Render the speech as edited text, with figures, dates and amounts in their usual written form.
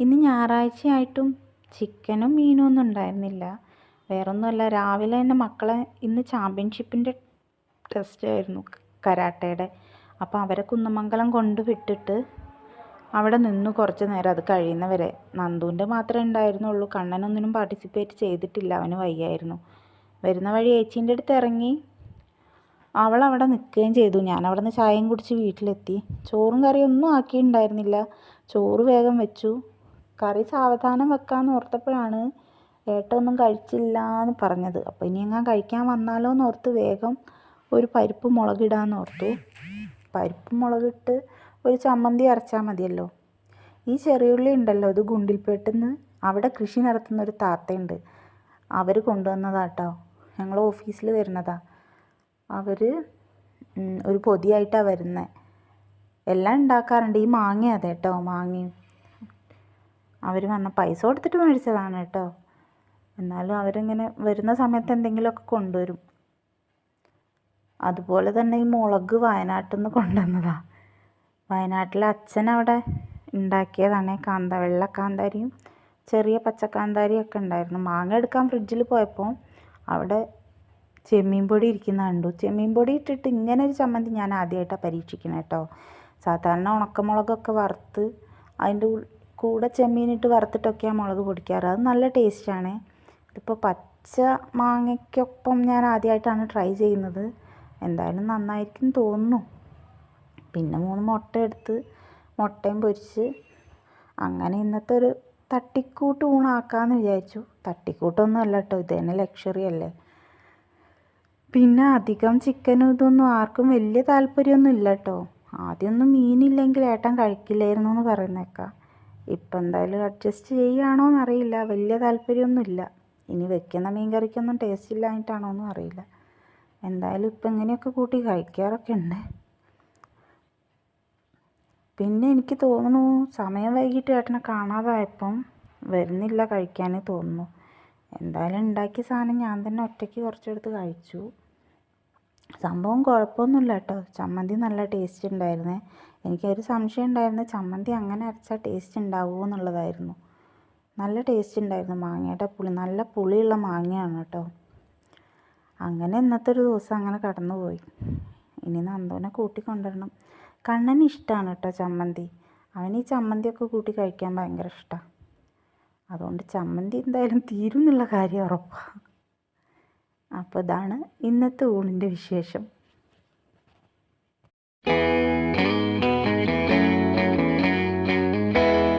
ഇന്ന് ഞായറാഴ്ചയായിട്ടും ചിക്കനും മീനും ഒന്നും ഉണ്ടായിരുന്നില്ല. വേറൊന്നുമല്ല, രാവിലെ തന്നെ മക്കളെ ഇന്ന് ചാമ്പ്യൻഷിപ്പിൻ്റെ ടെസ്റ്റ് ആയിരുന്നു, കരാട്ടയുടെ. അപ്പോൾ അവരെ കുന്നമംഗലം കൊണ്ട് വിട്ടിട്ട് അവിടെ നിന്നു കുറച്ച് നേരം, അത് കഴിയുന്നവരെ. നന്ദുവിൻ്റെ മാത്രമേ ഉണ്ടായിരുന്നുള്ളൂ, കണ്ണനൊന്നിനും പാർട്ടിസിപ്പേറ്റ് ചെയ്തിട്ടില്ല, അവന് വയ്യായിരുന്നു. വരുന്ന വഴി ഏച്ചീൻ്റെ അടുത്ത് ഇറങ്ങി അവളവിടെ നിൽക്കുകയും ചെയ്തു. ഞാൻ അവിടെ നിന്ന് ചായയും കുടിച്ച് വീട്ടിലെത്തി. ചോറും കറിയും ഒന്നും ആക്കിയിട്ടുണ്ടായിരുന്നില്ല. ചോറ് വേഗം വെച്ചു. കറി സാവധാനം വെക്കാമെന്ന് ഓർത്തപ്പോഴാണ് ഏട്ടൊന്നും കഴിച്ചില്ല എന്ന് പറഞ്ഞത്. അപ്പോൾ ഇനി എങ്ങാൻ കഴിക്കാൻ വന്നാലോ എന്ന് ഓർത്ത് വേഗം ഒരു പരിപ്പ് മുളകിടാമെന്ന് ഓർത്തു. പരിപ്പ് മുളകിട്ട് ഒരു ചമ്മന്തി അരച്ചാൽ മതിയല്ലോ. ഈ ചെറിയുള്ളി ഉണ്ടല്ലോ, ഇത് ഗുണ്ടിൽപേട്ടെന്ന് അവിടെ കൃഷി നടത്തുന്ന ഒരു താത്തയുണ്ട്, അവർ കൊണ്ടുവന്നതാട്ടോ. ഞങ്ങൾ ഓഫീസിൽ വരുന്നതാ. അവർ ഒരു പൊതിയായിട്ടാണ് വരുന്നത്. എല്ലാം ഉണ്ടാക്കാറുണ്ട്. ഈ മാങ്ങ അതെ കേട്ടോ, മാങ്ങയും അവർ വന്ന പൈസ കൊടുത്തിട്ട് മേടിച്ചതാണ് കേട്ടോ. എന്നാലും അവരിങ്ങനെ വരുന്ന സമയത്ത് എന്തെങ്കിലുമൊക്കെ കൊണ്ടുവരും. അതുപോലെ തന്നെ ഈ മുളക് വയനാട്ടിൽ നിന്ന് കൊണ്ടുവന്നതാണ്. വയനാട്ടിലെ അച്ഛൻ അവിടെ ഉണ്ടാക്കിയതാണ്. വെള്ള കാന്താരിയും ചെറിയ പച്ചക്കാന്താരിയും ഒക്കെ ഉണ്ടായിരുന്നു. മാങ്ങ എടുക്കാൻ ഫ്രിഡ്ജിൽ പോയപ്പോൾ അവിടെ ചെമ്മീൻ പൊടി ഇരിക്കുന്ന കണ്ടു. ചെമ്മീൻ പൊടി ഇട്ടിട്ട് ഇങ്ങനെ ഒരു ചമ്മന്തി ഞാൻ ആദ്യമായിട്ടാണ് പരീക്ഷിക്കുന്നത് കേട്ടോ. സാധാരണ ഉണക്കമുളകൊക്കെ വറുത്ത് അതിൻ്റെ കൂടെ ചെമ്മീനിട്ട് വറുത്തിട്ടൊക്കെയാണ് മുളക് പൊടിക്കാറ്. അത് നല്ല ടേസ്റ്റാണ്. ഇതിപ്പോൾ പച്ച മാങ്ങയ്ക്കൊപ്പം ഞാൻ ആദ്യമായിട്ടാണ് ട്രൈ ചെയ്യുന്നത്. എന്തായാലും നന്നായിരിക്കും തോന്നുന്നു. പിന്നെ 3 മുട്ട എടുത്ത് മുട്ടയും പൊരിച്ച് അങ്ങനെ ഇന്നത്തെ ഒരു തട്ടിക്കൂട്ട് ഊണാക്കാമെന്ന് വിചാരിച്ചു. തട്ടിക്കൂട്ടൊന്നും അല്ല കേട്ടോ, ഇത് തന്നെ ലക്ഷറി അല്ലേ. പിന്നെ അധികം ചിക്കനും ഇതൊന്നും ആർക്കും വലിയ താല്പര്യമൊന്നും ഇല്ല കേട്ടോ. ആദ്യമൊന്നും മീനില്ലെങ്കിൽ ഏട്ടൻ കഴിക്കില്ലായിരുന്നു എന്ന് പറയുന്നേക്കാം. ഇപ്പം എന്തായാലും അഡ്ജസ്റ്റ് ചെയ്യുകയാണോ എന്നറിയില്ല. വലിയ താല്പര്യമൊന്നുമില്ല. ഇനി വെക്കുന്ന മീൻ കറിക്കൊന്നും ടേസ്റ്റ് ഇല്ലാഞ്ഞിട്ടാണോ എന്നും അറിയില്ല. എന്തായാലും ഇപ്പം ഇങ്ങനെയൊക്കെ കൂട്ടി കഴിക്കാറൊക്കെ ഉണ്ട്. പിന്നെ എനിക്ക് തോന്നുന്നു സമയം വൈകിട്ട് ഏട്ടനെ കാണാതായപ്പം വരുന്നില്ല കഴിക്കാൻ തോന്നുന്നു. എന്തായാലും ഉണ്ടാക്കിയ സാധനം ഞാൻ തന്നെ ഒറ്റയ്ക്ക് കുറച്ചെടുത്ത് കഴിച്ചു. സംഭവം കുഴപ്പമൊന്നുമില്ല കേട്ടോ. ചമ്മന്തി നല്ല ടേസ്റ്റ് ഉണ്ടായിരുന്നേ. എനിക്കൊരു സംശയം ഉണ്ടായിരുന്നു, ചമ്മന്തി അങ്ങനെ അരച്ചാൽ ടേസ്റ്റ് ഉണ്ടാവുമോ എന്നുള്ളതായിരുന്നു. നല്ല ടേസ്റ്റ് ഉണ്ടായിരുന്നു. മാങ്ങയുടെ പുളി, നല്ല പുളിയുള്ള മാങ്ങയാണ് കേട്ടോ. അങ്ങനെ ഇന്നത്തെ ഒരു ദിവസം അങ്ങനെ കടന്നുപോയി. ഇനി നന്ദുവിനെ കൂട്ടിക്കൊണ്ടുവരണം. കണ്ണന് ഇഷ്ടമാണ് കേട്ടോ ചമ്മന്തി. അവന് ഈ ചമ്മന്തിയൊക്കെ കൂട്ടി കഴിക്കാൻ ഭയങ്കര ഇഷ്ടമാണ്. അതുകൊണ്ട് ചമ്മന്തി എന്തായാലും തീരും എന്നുള്ള കാര്യം ഉറപ്പാണ്. അപ്പോൾ ഇതാണ് ഇന്നത്തെ ഊണിൻ്റെ വിശേഷം.